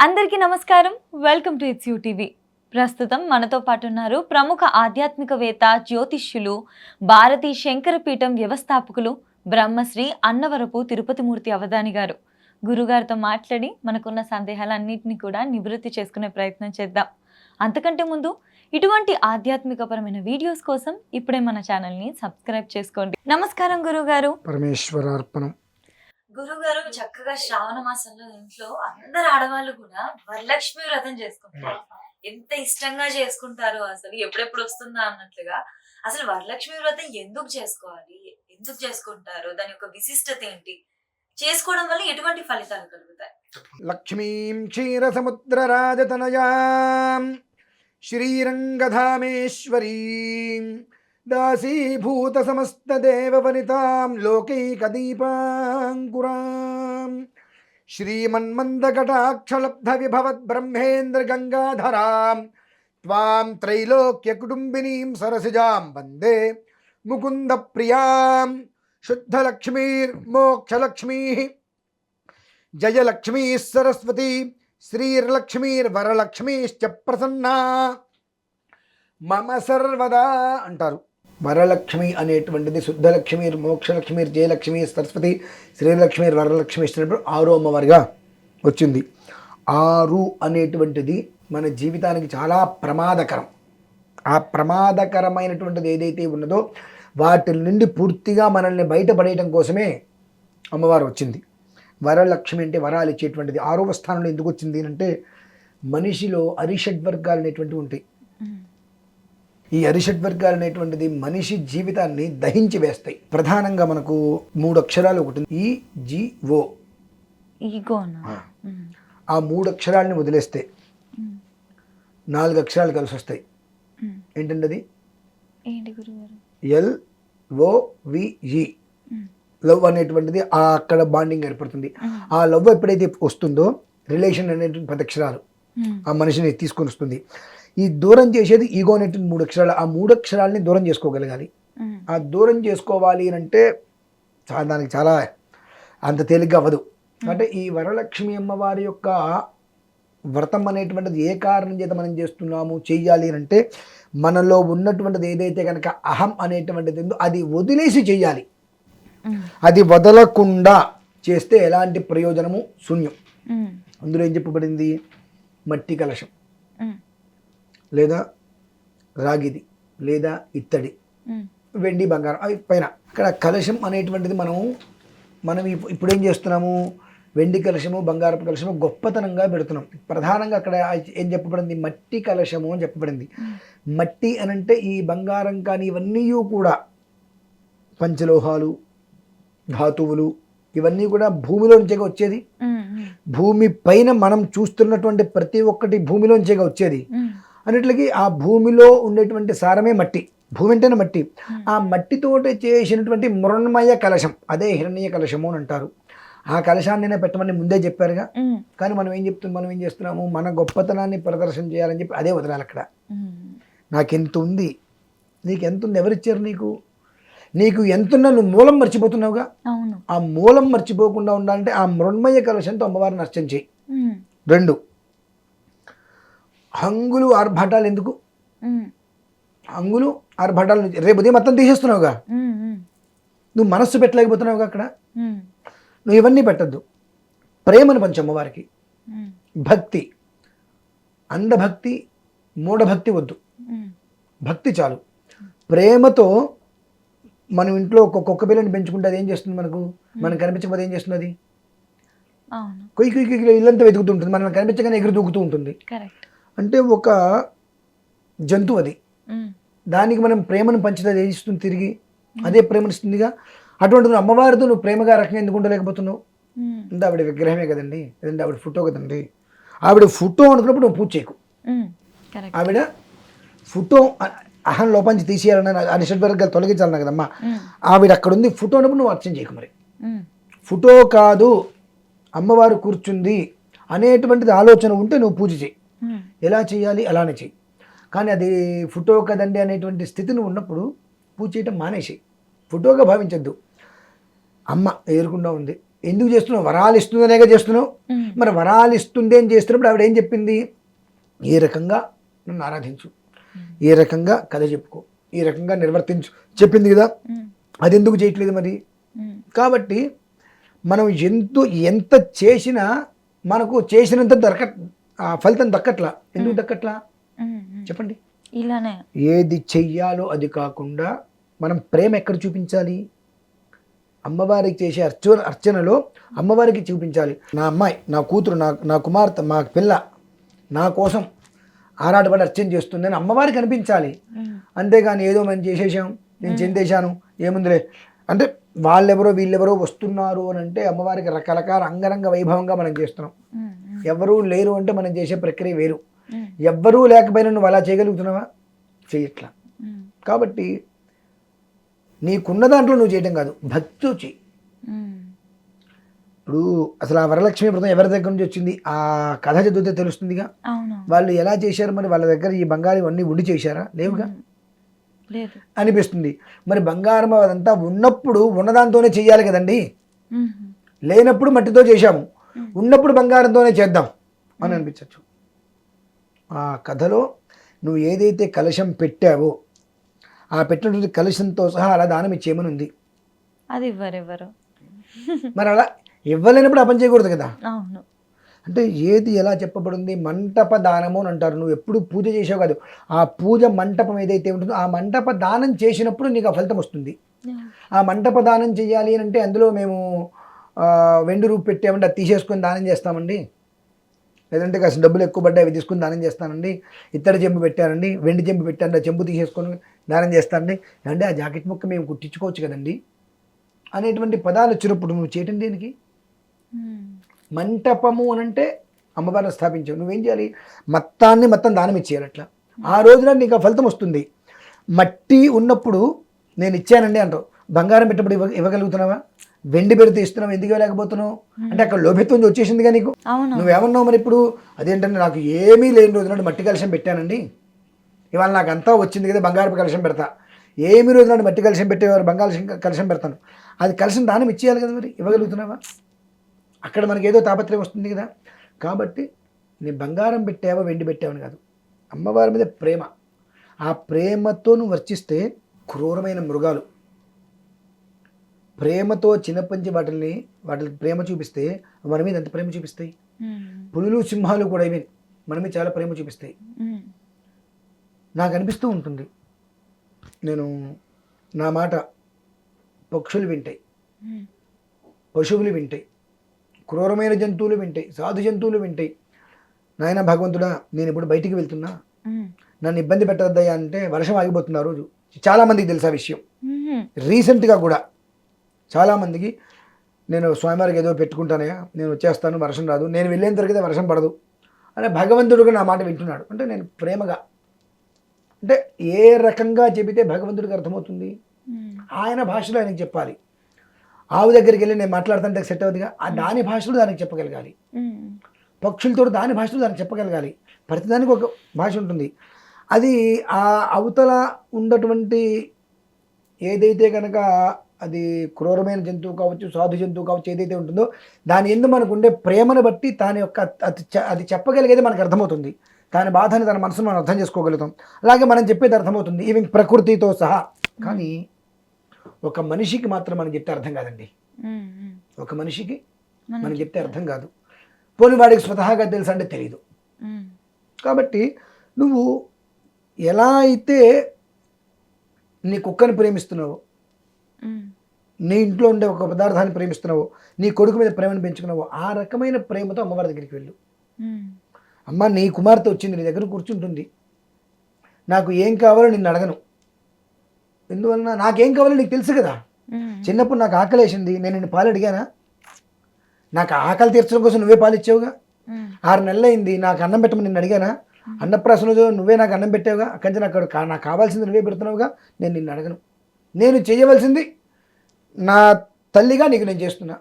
అందరికీ నమస్కారం. Welcome to it's you TV. ప్రస్తుతం మనతో పాటు ఉన్నారు ప్రముఖ ఆధ్యాత్మికవేత్త, జ్యోతిష్యులు, భారతీ శంకరపీఠం వ్యవస్థాపకులు, బ్రహ్మశ్రీ అన్నవరపు తిరుపతిమూర్తి అవధాని గారు. గురుగారితో మాట్లాడి మనకున్న సందేహాలన్నింటినీ కూడా నివృత్తి చేసుకునే ప్రయత్నం చేద్దాం. అంతకంటే ముందు ఇటువంటి ఆధ్యాత్మికపరమైన వీడియోస్ కోసం ఇప్పుడే మన ఛానల్ని సబ్స్క్రైబ్ చేసుకోండి. నమస్కారం గురుగారు. పరమేశ్వరార్పణం. గురుగారు, చక్కగా శ్రావణ మాసంలో ఇంట్లో అందరు ఆడవాళ్ళు కూడా వరలక్ష్మి వ్రతం చేసుకుంటారు. ఎంత ఇష్టంగా చేసుకుంటారో, అసలు ఎప్పుడెప్పుడు వస్తుందా అన్నట్లుగా. అసలు వరలక్ష్మి వ్రతం ఎందుకు చేసుకోవాలి, ఎందుకు చేసుకుంటారు, దాని యొక్క విశిష్టత ఏంటి, చేసుకోవడం వల్ల ఎటువంటి ఫలితాలు కలుగుతాయి? లక్ష్మీం క్షీరసముద్రరాజతనయాం శ్రీరంగధామేశ్వరీం దాసీభూత సమస్తదేవవనితాం లోకైకదీపాంకురాం శ్రీమన్మందకటాక్షలబ్ధ విభవద్ బ్రహ్మేంద్ర గంగాధరాం త్వాం త్రైలోక్య కుటుంబినీం సరసిజాం వందే ముకుంద ప్రియాం శుద్ధలక్ష్మీర్మోక్షలక్ష్మీ జయలక్ష్మీ సరస్వతి శ్రీర్లక్ష్మీర్వరలక్ష్మీశ్చ ప్రసన్నా మమ సర్వదా అంటారు. వరలక్ష్మి అనేటువంటిది శుద్ధలక్ష్మీర్ మోక్షలక్ష్మీర్ జయలక్ష్మీ సరస్వతి శ్రీలక్ష్మీర్ వరలక్ష్మి ఇచ్చినప్పుడు 6వ అమ్మవారిగా వచ్చింది. 6 అనేటువంటిది మన జీవితానికి చాలా ప్రమాదకరం. ఆ ప్రమాదకరమైనటువంటిది ఏదైతే ఉన్నదో వాటి నుండి పూర్తిగా మనల్ని బయటపడేయడం కోసమే అమ్మవారు వచ్చింది. వరలక్ష్మి అంటే వరాలు ఇచ్చేటువంటిది. 6వ స్థానంలో ఎందుకు వచ్చింది అంటే మనిషిలో అరిషడ్వర్గాలు అనేటువంటివి ఉంటాయి. ఈ అరిషడ్వర్గాలు అనేటువంటిది మనిషి జీవితాన్ని దహించి వేస్తాయి. ప్రధానంగా మనకు 3 అక్షరాలు ఒకటి ఈ జి ఓ ఆ 3 అక్షరాలని వదిలేస్తే 4 అక్షరాలు కలిసి వస్తాయి. ఏంటంటే అది ఎల్ ఓ వి ఈ లవ్ అనేటువంటిది అక్కడ బాండింగ్ ఏర్పడుతుంది. ఆ లవ్ ఎప్పుడైతే వస్తుందో రిలేషన్ అనేటువంటి 10 అక్షరాలు ఆ మనిషిని తీసుకొని వస్తుంది. ఈ దూరం చేసేది ఈగో అనేటువంటి 3 అక్షరాలు. ఆ 3 అక్షరాలని దూరం చేసుకోగలగాలి. ఆ దూరం చేసుకోవాలి అంటే దానికి చాలా అంత తేలిగ్గా అవ్వదు. అంటే ఈ వరలక్ష్మి అమ్మవారి యొక్క వ్రతం అనేటువంటిది ఏ కారణం చేత మనం చేస్తున్నాము చెయ్యాలి అంటే మనలో ఉన్నటువంటిది ఏదైతే కనుక అహం అనేటువంటిది ఉందో అది వదిలేసి చెయ్యాలి. అది వదలకుండా చేస్తే ఎలాంటి ప్రయోజనము శూన్యం. అందులో ఏం చెప్పబడింది? మట్టి కలశం లేదా రాగిది లేదా ఇత్తడి వెండి బంగారం అవి పైన. అక్కడ కలశం అనేటువంటిది మనం ఇప్పుడు ఏం చేస్తున్నాము? వెండి కలశము బంగారపు కలశము గొప్పతనంగా పెడుతున్నాం. ప్రధానంగా అక్కడ ఏం చెప్పబడింది? మట్టి కలశము అని చెప్పబడింది. మట్టి అనంటే ఈ బంగారం కానీ ఇవన్నీ కూడా పంచలోహాలు ధాతువులు ఇవన్నీ కూడా భూమిలోంచేగా వచ్చేది. భూమి పైన మనం చూస్తున్నటువంటి ప్రతి ఒక్కటి భూమిలోంచేగా వచ్చేది. అన్నిటికీ ఆ భూమిలో ఉండేటువంటి సారమే మట్టి. భూమి అంటేనే మట్టి. ఆ మట్టితోటి చేసినటువంటి మృణ్మయ కలశం అదే హిరణ్య కలశము అని అంటారు. ఆ కలశాన్ని పెట్టమని ముందే చెప్పారుగా. కానీ మనం ఏం చేస్తున్నాము? మన గొప్పతనాన్ని ప్రదర్శన చేయాలని చెప్పి అదే వదలాలి. అక్కడ నాకెంత ఉంది, నీకు ఎంత ఉంది, ఎవరిచ్చారు నీకు ఎంతున్నా నువ్వు మూలం మర్చిపోతున్నావుగా. ఆ మూలం మర్చిపోకుండా ఉండాలంటే ఆ మృణ్మయ కలశంతో అమ్మవారిని అర్చన చేయి. 2 హంగులు ఆర్భటాలు ఎందుకు? హంగులు ఆర్భటాలు రేపు ఉదయం మొత్తం తీసేస్తున్నావుగా. నువ్వు మనస్సు పెట్టలేకపోతున్నావుగా అక్కడ. నువ్వు ఇవన్నీ పెట్టద్దు. ప్రేమను పంచు అమ్మవారికి. భక్తి, అంధభక్తి మూఢభక్తి వద్దు. భక్తి చాలు. ప్రేమతో మనం ఇంట్లో ఒక కుక్క పిల్లని పెంచుకుంటే అది ఏం చేస్తుంది? మనం కనిపించకపోతే ఏం చేస్తుంది? అది కొయ్యి కొయ్యి ఇల్లంతా వెతుకుతూ ఉంటుంది. మనం కనిపించగానే ఎగురు దూకుతూ ఉంటుంది. అంటే ఒక జంతువు అది. దానికి మనం ప్రేమను పంచితే అది ఇస్తుంది, తిరిగి అదే ప్రేమను ఇస్తుందిగా. అటువంటి అమ్మవారితో నువ్వు ప్రేమగా రకంగా ఎందుకు ఉండలేకపోతున్నావు? అంటే ఆవిడ విగ్రహమే కదండి, లేదంటే ఆవిడ ఫోటో కదండి. ఆవిడ ఫోటో అనుకున్నప్పుడు నువ్వు పూజ చేయకు. ఆవిడ ఫోటో అహం లోపాంచి తీసేయాలన్నా అనిషడ్వర్గాలు తొలగించాలన్నా కదమ్మా. ఆవిడ అక్కడ ఉంది ఫోటో అన్నప్పుడు నువ్వు అర్చన చేయకు. మరి ఫోటో కాదు అమ్మవారు కూర్చుంది అనేటువంటిది ఆలోచన ఉంటే నువ్వు పూజ చేయి. ఎలా చేయాలి అలానే చెయ్యి. కానీ అది ఫోటో కదండి అనేటువంటి స్థితి నువ్వు ఉన్నప్పుడు పూజ చేయటం మానేసి ఫోటోగా భావించద్దు. అమ్మ ఎదురుకుండా ఉంది, ఎందుకు చేస్తున్నావు? వరాలు ఇస్తుందనేగా చేస్తున్నావు. మరి వరాలు ఇస్తుంది అని చేస్తున్నప్పుడు ఆవిడ ఏం చెప్పింది? ఏ రకంగా నన్ను ఆరాధించు, ఏ రకంగా కథ చెప్పుకో, ఈ రకంగా నిర్వర్తించు చెప్పింది కదా. అది ఎందుకు చేయట్లేదు మరి? కాబట్టి మనం ఎంత చేసినా మనకు చేసినంత ఫలితం దక్కట్లా. ఎందుకు దక్కట్లా చెప్పండి? ఇలానే ఏది చెయ్యాలో అది కాకుండా మనం ప్రేమ ఎక్కడ చూపించాలి? అమ్మవారికి చేసే అర్చనలో అమ్మవారికి చూపించాలి. నా అమ్మాయి, నా కూతురు, నా కుమార్తె, మా పిల్ల నా కోసం ఆరాటపడి అర్చన చేస్తుంది అని అమ్మవారికి అనిపించాలి. అంతేగాని ఏదో మనం చేసేసాం, నేను చెందేశాను, ఏముందిలే అంటే వాళ్ళెవరో వీళ్ళెవరో వస్తున్నారు అని అంటే అమ్మవారికి రకరకాల అంగరంగ వైభవంగా మనం చేస్తున్నాం. ఎవరూ లేరు అంటే మనం చేసే ప్రక్రియ వేరు. ఎవ్వరూ లేకపోయినా నువ్వు అలా చేయగలుగుతున్నావా? చేయట్లా. కాబట్టి నీకున్న దాంట్లో నువ్వు చేయటం కాదు, భక్తితో చెయ్యి. ఇప్పుడు అసలు ఆ వరలక్ష్మి వ్రతం ఎవరి దగ్గర నుంచి వచ్చింది? ఆ కథ చదివితే తెలుస్తుందిగా. వాళ్ళు ఎలా చేశారు? మరి వాళ్ళ దగ్గర ఈ బంగారం అన్నీ ఉండి చేశారా? లేవుగా అనిపిస్తుంది. మరి బంగారం అదంతా ఉన్నప్పుడు ఉన్నదాంతోనే చెయ్యాలి కదండి. లేనప్పుడు మట్టితో చేశాము, ఉన్నప్పుడు బంగారంతోనే చేద్దాం అని అనిపించవచ్చు. ఆ కథలో నువ్వు ఏదైతే కలశం పెట్టావో ఆ పెట్టినటువంటి కలశంతో సహా అలా దానం ఇచ్చేయమని ఉంది. అది ఇవ్వరెవరు. మరి అలా ఇవ్వలేనప్పుడు ఆ పని చేయకూడదు కదా. అవును. అంటే ఏది ఎలా చెప్పబడింది? మంటప దానము అని అంటారు. నువ్వు ఎప్పుడు పూజ చేసావు కాదు, ఆ పూజ మంటపం ఏదైతే ఉంటుందో ఆ మంటప దానం చేసినప్పుడు నీకు ఆ ఫలితం వస్తుంది. ఆ మంటప దానం చేయాలి అని అంటే అందులో మేము వెండి రూపు పెట్టామంటే అది తీసేసుకొని దానం చేస్తామండి, లేదంటే కాస్త డబ్బులు ఎక్కువ పడ్డాయి అవి తీసుకుని దానం చేస్తానండి, ఇత్తడి చెంబు పెట్టానండి, వెండి చెంబు పెట్టానండి, ఆ చెంబు తీసేసుకొని దానం చేస్తానండి, అంటే ఆ జాకెట్ ముక్క మేము కుట్టించుకోవచ్చు కదండి అనేటువంటి పదాలు వచ్చినప్పుడు నువ్వు చేయటం దేనికి? మంటపము అని అంటే అమ్మవారిని స్థాపించావు, నువ్వేం చేయాలి? మొత్తం దానం ఇచ్చేయాలి. అట్లా ఆ రోజున నీకు ఆ ఫలితం వస్తుంది. మట్టి ఉన్నప్పుడు నేను ఇచ్చానండి అంటావు, బంగారం పెట్టినప్పుడు ఇవ్వగలుగుతున్నావా? వెండి పెడితే ఇస్తున్నావు, ఎందుకు ఇవ్వలేకపోతున్నావు? అంటే అక్కడ లోభిత్వం వచ్చేసిందిగా నీకు. నువ్వేమన్నావు మరి ఇప్పుడు? అదేంటంటే నాకు ఏమీ లేని రోజున మట్టి కలశం పెట్టానండి, ఇవాళ నాకు అంతా వచ్చింది కదా బంగారపు కలశం పెడతా. ఏమి రోజు నాడు మట్టి కలశం పెట్టేవారు బంగాళ కలశం పెడతాను, అది కలశం దానం ఇచ్చేయాలి కదా. మరి ఇవ్వగలుగుతున్నావా? అక్కడ మనకి ఏదో తాపత్రయం వస్తుంది కదా. కాబట్టి నీ బంగారం పెట్టావా వెండి పెట్టావని కాదు, అమ్మవారి మీద ప్రేమ. ఆ ప్రేమతో నువ్వు వర్చిస్తే క్రూరమైన మృగాలు ప్రేమతో చిన్నప్పంచి వాటికి ప్రేమ చూపిస్తే మన మీద ఎంత ప్రేమ చూపిస్తాయి? పులులు సింహాలు కూడా ఇవి మన మీద చాలా ప్రేమ చూపిస్తాయి. నాకు అనిపిస్తూ ఉంటుంది, నేను నా మాట పక్షులు వింటాయి, పశువులు వింటాయి, క్రూరమైన జంతువులు వింటాయి, సాధు జంతువులు వింటాయి. నాయన భగవంతుడా, నేను ఇప్పుడు బయటికి వెళ్తున్నా, నన్ను ఇబ్బంది పెట్టద్దయ్యా అంటే వర్షం ఆగిపోతుంది ఆ రోజు. చాలామందికి తెలుసు ఆ విషయం. రీసెంట్గా కూడా చాలామందికి నేను స్వామివారికి ఏదో పెట్టుకుంటానయ్యా, నేను వచ్చేస్తాను, వర్షం రాదు, నేను వెళ్ళేంత వరకు వర్షం పడదు అనే భగవంతుడుగా నా మాట వింటున్నాడు. అంటే నేను ప్రేమగా, అంటే ఏ రకంగా చెబితే భగవంతుడికి అర్థమవుతుంది? ఆయన భాషలో ఆయనకి చెప్పాలి. ఆవు దగ్గరికి వెళ్ళి నేను మాట్లాడుతుంటే సెట్ అవుతుందిగా, ఆ దాని భాషలో దానికి చెప్పగలగాలి. పక్షులతో దాని భాషలో దానికి చెప్పగలగాలి. ప్రతిదానికి ఒక భాష ఉంటుంది. అది ఆ అవతల ఉన్నటువంటి ఏదైతే కనుక అది క్రూరమైన జంతువు కావచ్చు, సాధు జంతువు కావచ్చు, ఏదైతే ఉంటుందో దాని ఎందు మనకు ఉండే ప్రేమను బట్టి దాని యొక్క అది చెప్పగలిగేది మనకు అర్థమవుతుంది. దాని బాధని తన మనసును మనం అర్థం చేసుకోగలుగుతాం. అలాగే మనం చెప్పేది అర్థమవుతుంది, ఈవెన్ ప్రకృతితో సహా. కానీ ఒక మనిషికి మాత్రం మనం చెప్తే అర్థం కాదండి. ఒక మనిషికి మనం చెప్తే అర్థం కాదు. పోనీ వాడికి స్వతహాగా తెలుసు అంటే తెలియదు. కాబట్టి నువ్వు ఎలా అయితే నీ కుక్కని ప్రేమిస్తున్నావో, నీ ఇంట్లో ఉండే ఒక పదార్థాన్ని ప్రేమిస్తున్నావో, నీ కొడుకు మీద ప్రేమను పెంచుకున్నావో, ఆ రకమైన ప్రేమతో అమ్మవారి దగ్గరికి వెళ్ళు. అమ్మ, నీ కుమార్తె వచ్చింది, నీ దగ్గర కూర్చుంటుంది, నాకు ఏం కావాలో నిన్ను అడగను. ఎందువలన? నాకేం కావాలో నీకు తెలుసు కదా. చిన్నప్పుడు నాకు ఆకలి వేసింది, నేను నిన్ను పాలు అడిగానా? నాకు ఆకలి తీర్చడం కోసం నువ్వే పాలు ఇచ్చావుగా. 6 నెలలు అయింది, నాకు అన్నం పెట్టమని నిన్ను అడిగానా? అన్నప్రాసన నువ్వే నాకు అన్నం పెట్టావుగా. అక్కడి నుంచి నాకు కావాల్సింది నువ్వే పెడుతున్నావుగా. నేను నిన్ను అడగను. నేను చేయవలసింది నా తల్లిగా నీకు నేను చేస్తున్నా,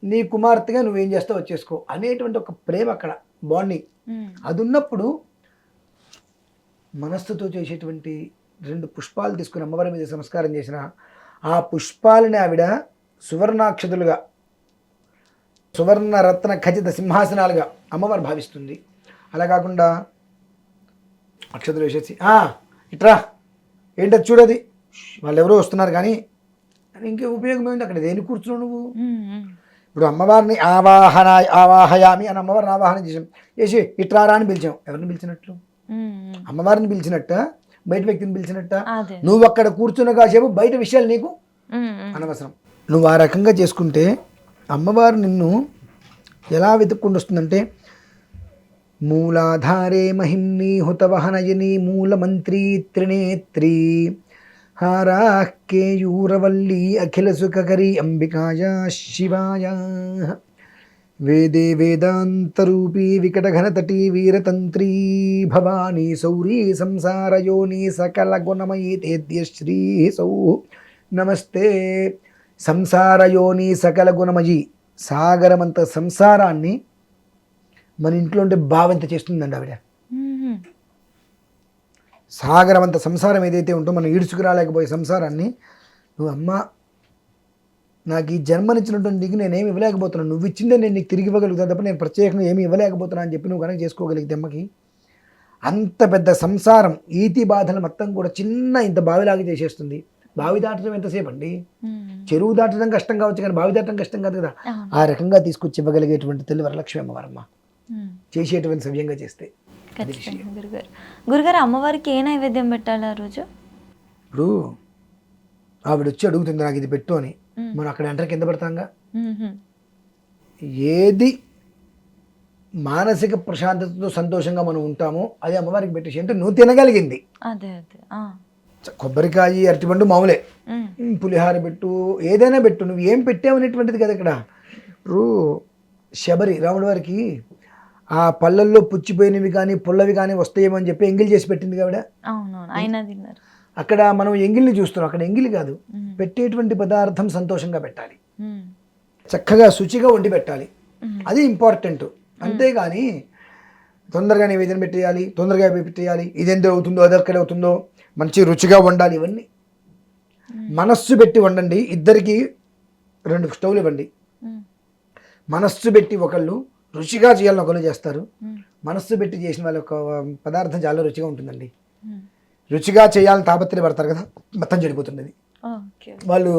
నీ కుమార్తెగా నువ్వేం చేస్తావు వచ్చేసుకో అనేటువంటి ఒక ప్రేమ, అక్కడ బాండింగ్ అది ఉన్నప్పుడు మనస్సుతో చేసేటువంటి 2 పుష్పాలు తీసుకుని అమ్మవారి మీద సంస్కారం చేసిన ఆ పుష్పాలని ఆవిడ సువర్ణాక్షతులుగా సువర్ణ రత్న ఖచ్చిత సింహాసనాలుగా అమ్మవారు భావిస్తుంది. అలా కాకుండా అక్షతలు వేసేసి ఇట్రా ఏంటది చూడది వాళ్ళు ఎవరో వస్తున్నారు కానీ ఇంకే ఉపయోగం ఏంటి అక్కడ దేని కూర్చున్నావు నువ్వు? ఇప్పుడు అమ్మవారిని ఆవాహయామి అని అమ్మవారిని ఆవాహన చేసాం, చేసి ఇట్రారా అని పిలిచాం. ఎవరిని పిలిచినట్లు? అమ్మవారిని పిలిచినట్ట, బయట వ్యక్తిని పిలిచినట్ట? నువ్వు అక్కడ కూర్చున్న కాసేపు బయట విషయాలు నీకు అనవసరం. నువ్వు ఆ రకంగా చేసుకుంటే అమ్మవారు నిన్ను ఎలా వెతుక్కుంటూ వస్తుందంటే, మూలాధారే మహిమ్ని హుతవహనయని మూలమంత్రి త్రినేత్రి హారాకేయూరవల్లి అఖిల సుఖకరి అంబికాయ శివాయ వేదే వేదాంతరూపీ వికటఘనతటీ వీరతంత్రీ భవానీ సౌరీ సంసారయోని సకల గుణమయీ తేద్య శ్రీ సౌ నమస్తే. సంసారయోని సకల గుణమయీ, సాగరమంత సంసారాన్ని మన ఇంట్లో ఉంటే భావంత చేస్తుందండి ఆవిడ. సాగరమంత సంసారం ఏదైతే ఉంటో మనం ఈడ్చుకురాలేకపోయే సంసారాన్ని, నువ్వు అమ్మ నాకు ఈ జన్మనిచ్చినటువంటి నీకు నేనేమి ఇవ్వలేకపోతున్నాను, నువ్వు ఇచ్చిందే నేను నీకు తిరిగి ఇవ్వగలుగుతాను తప్ప నేను ప్రత్యేకంగా ఏమి ఇవ్వలేకపోతున్నా అని చెప్పి నువ్వు కనుక చేసుకోగలిగితే అమ్మకి అంత పెద్ద సంసారం ఈతి బాధలు మొత్తం కూడా చిన్న ఇంత బావిలాగా చేసేస్తుంది. బావి దాటడం ఎంతసేపు అండి? చెరువు దాటడం కష్టం కావచ్చు కానీ బావి దాటడం కష్టం కాదు కదా. ఆ రకంగా తీసుకొచ్చి ఇవ్వగలిగేటువంటి తల్లి వరలక్ష్మి అమ్మవారమ్మ, చేసేటువంటి సవ్యంగా చేస్తే. గురుగారు అమ్మవారికి ఏ నైవేద్యం పెట్టాలి ఆ రోజు? ఇప్పుడు ఆవిడ వచ్చి అడుగుతుంది నాకు ఇది పెట్టు అని, మనం అక్కడ ఎంటర్ కింద పడతాంగా. ఏది మానసిక ప్రశాంతతతో సంతోషంగా మనం ఉంటామో అది అమ్మవారికి పెట్టేసి, అంటే నువ్వు తినగలిగింది. అదే అదే కొబ్బరికాయ అరటిపండు మామూలే, పులిహార పెట్టు, ఏదైనా పెట్టు, నువ్వు ఏం పెట్టావనేటువంటిది కదా ఇక్కడ. ఇప్పుడు శబరి రాముడి వారికి ఆ పళ్ళల్లో పుచ్చిపోయినవి కానీ పుల్లవి కానీ వస్తాయేమో అని చెప్పి ఎంగిల్ చేసి పెట్టింది కాబట్టి అక్కడ మనం ఎంగిల్ని చూస్తున్నాం, అక్కడ ఎంగిలి కాదు. పెట్టేటువంటి పదార్థం సంతోషంగా పెట్టాలి, చక్కగా శుచిగా వండి పెట్టాలి, అది ఇంపార్టెంట్. అంతేగాని తొందరగా నివేదన పెట్టేయాలి, తొందరగా పెట్టేయాలి, ఇదెందుకు అవుతుందో అదెక్కడ అవుతుందో, మంచి రుచిగా వండాలి. ఇవన్నీ మనస్సు పెట్టి వండండి. ఇద్దరికి 2 స్టవ్లు ఇవ్వండి. మనస్సు పెట్టి ఒకళ్ళు రుచిగా చేయాలని ఒకళ్ళు చేస్తారు, మనస్సు పెట్టి చేసిన వాళ్ళ ఒక పదార్థం చాలా రుచిగా ఉంటుందండి. రుచిగా చేయాలని తాపత్రయపడతారు కదా, మొత్తం చెడిపోతుంది. వాళ్ళు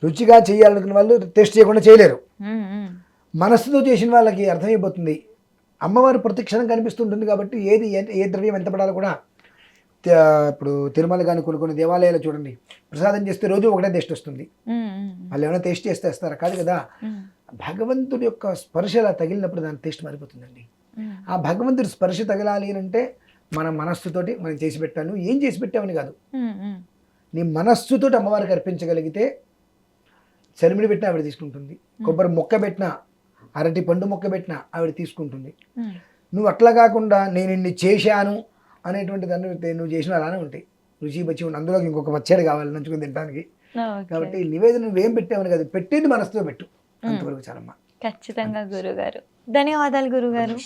రుచిగా చేయాలనుకున్న వాళ్ళు టేస్ట్ చేయకుండా చేయలేరు. మనస్సుతో చేసిన వాళ్ళకి అర్థమైపోతుంది. అమ్మవారు ప్రతి క్షణం కనిపిస్తుంటుంది కాబట్టి ఏది ఏ ద్రవ్యం ఎంత పడాలో కూడా. ఇప్పుడు తిరుమల కానీ కొన్ని దేవాలయాలు చూడండి, ప్రసాదం చేస్తే రోజు ఒకటే టేస్ట్ వస్తుంది. వాళ్ళు ఏమైనా టేస్ట్ చేస్తే వేస్తారా? కాదు కదా. భగవంతుడి యొక్క స్పర్శ అలా తగిలినప్పుడు దాని టేస్ట్ మారిపోతుందండి. ఆ భగవంతుడి స్పర్శ తగలాలి అంటే మన మనస్సుతోటి మనం చేసి పెట్టాను, ఏం చేసి పెట్టామని కాదు, నీ మనస్సుతోటి అమ్మవారికి అర్పించగలిగితే చలిమిడి పెట్టినా ఆవిడ తీసుకుంటుంది, కొబ్బరి మొక్క పెట్టినా, అరటి పండు మొక్క పెట్టినా ఆవిడ తీసుకుంటుంది. నువ్వు అట్లా కాకుండా నేను ఇన్ని చేశాను అనేటువంటి దాన్ని నువ్వు చేసిన అలానే ఉంటాయి, రుచి బచ్చి ఉండి అందులోకి ఇంకొక పచ్చడి కావాలి నంచుకుని తినడానికి. కాబట్టి నివేదన నువ్వేం పెట్టావని కాదు, పెట్టేది మనసుతో పెట్టు, అంతవరకు చాలమ్మా. ఖచ్చితంగా గురుగారు. ధన్యవాదాలు గురుగారు.